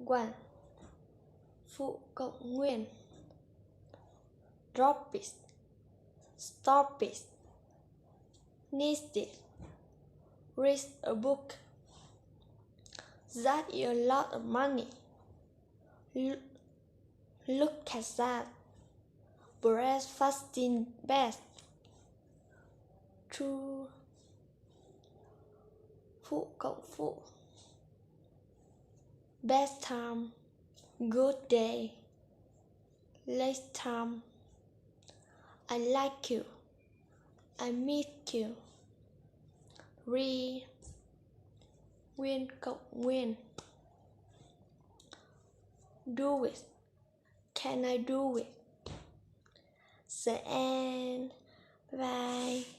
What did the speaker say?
1. Phụ cộng nguyên. Drop it. Stop it. Need it. Read a book. That is a lot of money. Look at that. Breakfasting bed. 2. Phụ cộng phụ. Best time. Good day. Late time. I like you. I meet you. 3. Nguyên cộng nguyên. Do it. Can I do it? The end. Bye.